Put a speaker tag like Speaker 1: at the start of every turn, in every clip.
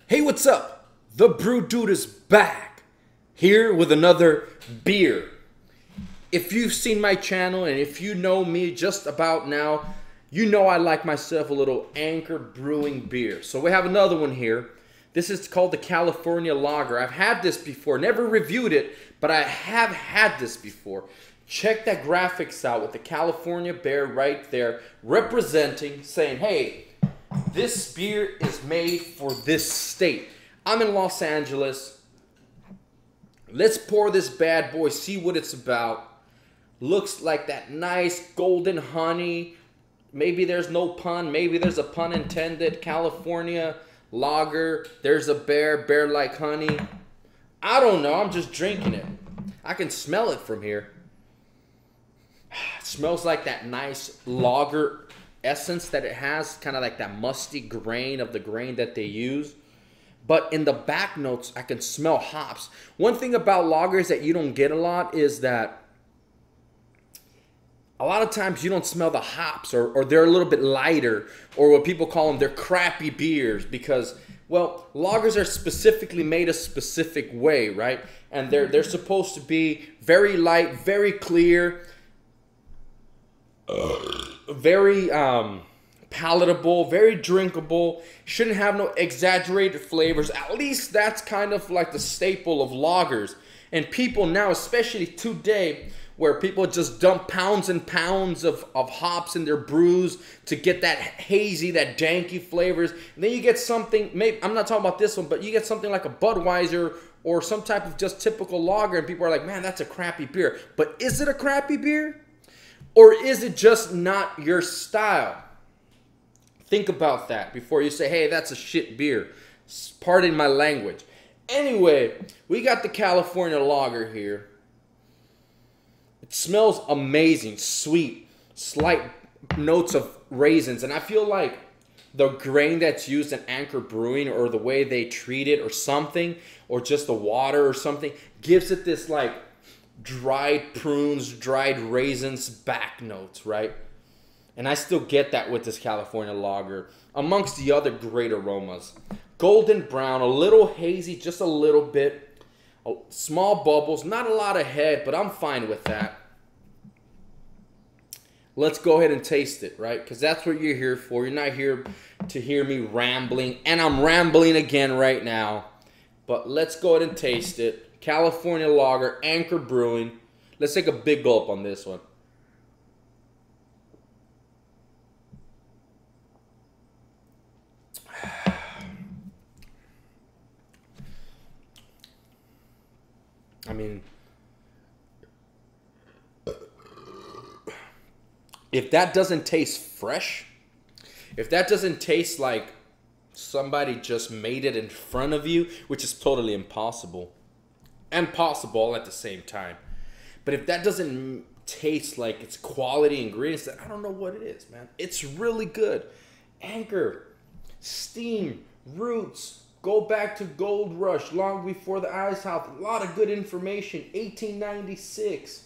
Speaker 1: Hey, what's up? The Brew Dude is back here with another beer. If you've seen my channel and if you know me just about now, you know I like myself a little Anchor Brewing beer. So we have another one here. This is called the California Lager. I've had this before, never reviewed it, but I have had this before. Check that graphics out with the California bear right there representing, saying, hey, this beer is made for this state. I'm in Los Angeles. Let's pour this bad boy, see what it's about. Looks like that nice golden honey. Maybe there's no pun. Maybe there's a pun intended. California lager. There's a bear like honey. I don't know. I'm just drinking it. I can smell it from here. It smells like that nice lager essence that it has, kind of like that musty grain of the grain that they use. But in the back notes, I can smell hops. One thing about lagers that you don't get a lot is that a lot of times you don't smell the hops, or they're a little bit lighter, or what people call them, they're crappy beers because, well, lagers are specifically made a specific way, right? And they're supposed to be very light, very clear, very palatable, very drinkable. Shouldn't have no exaggerated flavors. At least that's kind of like the staple of lagers. And people now, especially today, where people just dump pounds and pounds of hops in their brews to get that hazy, that danky flavors. And then you get something, maybe I'm not talking about this one, but you get something like a Budweiser or some type of just typical lager, and people are like, man, that's a crappy beer. But is it a crappy beer? Or is it just not your style? Think about that before you say, hey, that's a shit beer. Pardon my language. Anyway, we got the California Lager here. It smells amazing, sweet, slight notes of raisins. And I feel like the grain that's used in Anchor Brewing, or the way they treat it or something, or just the water or something, gives it this like dried prunes, dried raisins back notes, right? And I still get that with this California Lager, amongst the other great aromas. Golden brown, a little hazy, just a little bit. Small bubbles, not a lot of head, but I'm fine with that. Let's go ahead and taste it, right? Because that's what you're here for. You're not here to hear me rambling, and I'm rambling again right now. But let's go ahead and taste it. California Lager, Anchor Brewing. Let's take a big gulp on this one. I mean, if that doesn't taste fresh, if that doesn't taste like somebody just made it in front of you, which is totally impossible, and possible at the same time. But if that doesn't taste like it's quality ingredients, then I don't know what it is, man. It's really good. Anchor, steam, roots, go back to Gold Rush, long before the Ice House. A lot of good information. 1896.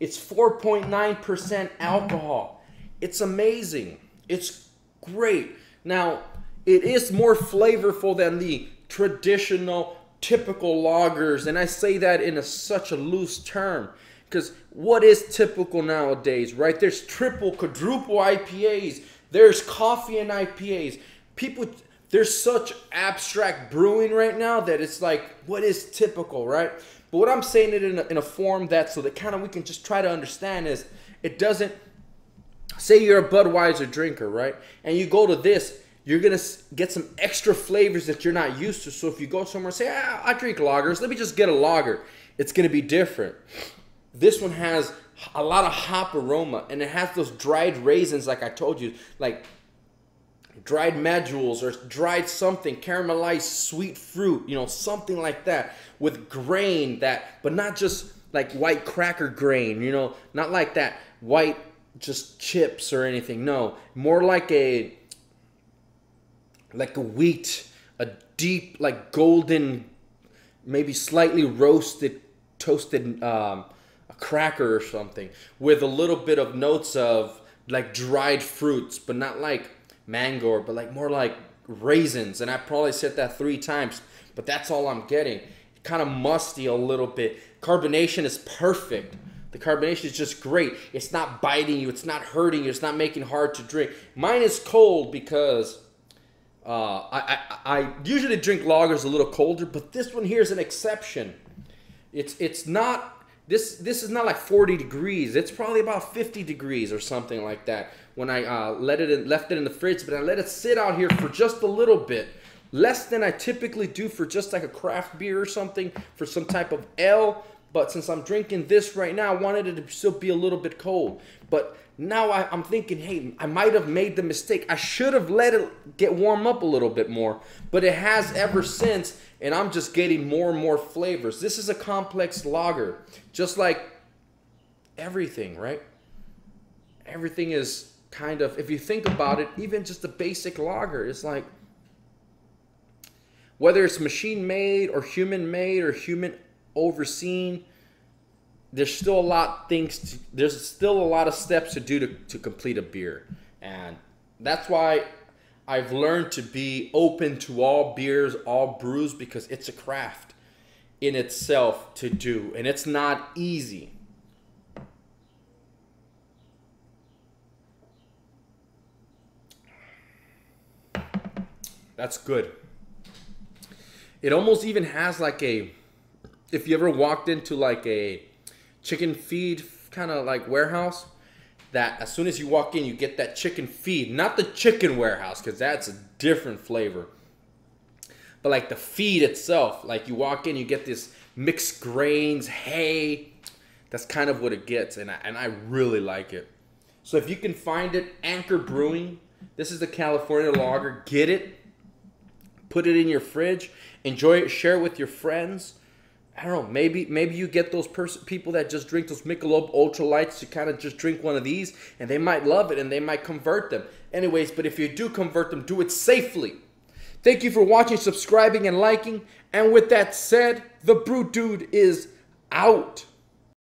Speaker 1: It's 4.9% alcohol. It's amazing. It's great. Now, it is more flavorful than the traditional typical lagers, and I say that in such a loose term, because what is typical nowadays, right? There's triple, quadruple IPAs, there's coffee and IPAs. People, there's such abstract brewing right now that it's like, what is typical, right? But what I'm saying it in a form that, so that kind of we can just try to understand is, it doesn't, say you're a Budweiser drinker, right? And you go to this, you're going to get some extra flavors that you're not used to. So if you go somewhere and say, I drink lagers, let me just get a lager, it's going to be different. This one has a lot of hop aroma, and it has those dried raisins like I told you, like dried medjool or dried something, caramelized sweet fruit, you know, something like that, with grain that, but not just like white cracker grain, you know, not like that white just chips or anything. No, more like a wheat, a deep, like golden, maybe slightly roasted, toasted a cracker or something, with a little bit of notes of like dried fruits, but not like mango, but like more like raisins. And I probably said that 3 times, but that's all I'm getting. Kind of musty a little bit. Carbonation is perfect. The carbonation is just great. It's not biting you. It's not hurting you. It's not making it hard to drink. Mine is cold because I usually drink lagers a little colder, but this one here is an exception. It's not. This is not like 40 degrees. It's probably about 50 degrees or something like that. When I left it in the fridge, but I let it sit out here for just a little bit. Less than I typically do for just like a craft beer or something, for some type of ale. But since I'm drinking this right now, I wanted it to still be a little bit cold. But now I'm thinking, hey, I might have made the mistake. I should have let it get warm up a little bit more. But it has ever since, and I'm just getting more and more flavors. This is a complex lager, just like everything, right? Everything is kind of, if you think about it, even just a basic lager, it's like, whether it's machine made or human overseen, there's still a lot of steps to do to complete a beer. And that's why I've learned to be open to all beers, all brews, because it's a craft in itself to do, and it's not easy. That's good. It almost even has like a, if you ever walked into like a chicken feed kind of like warehouse, that as soon as you walk in, you get that chicken feed, not the chicken warehouse, because that's a different flavor. But like the feed itself, like you walk in, you get this mixed grains, hay. That's kind of what it gets, and I really like it. So if you can find it, Anchor Brewing. This is the California Lager. Get it. Put it in your fridge. Enjoy it. Share it with your friends. I don't know. Maybe you get those people that just drink those Michelob Ultra Lights to kind of just drink one of these, and they might love it, and they might convert them. Anyways, but if you do convert them, do it safely. Thank you for watching, subscribing, and liking. And with that said, the Brew Dude is out.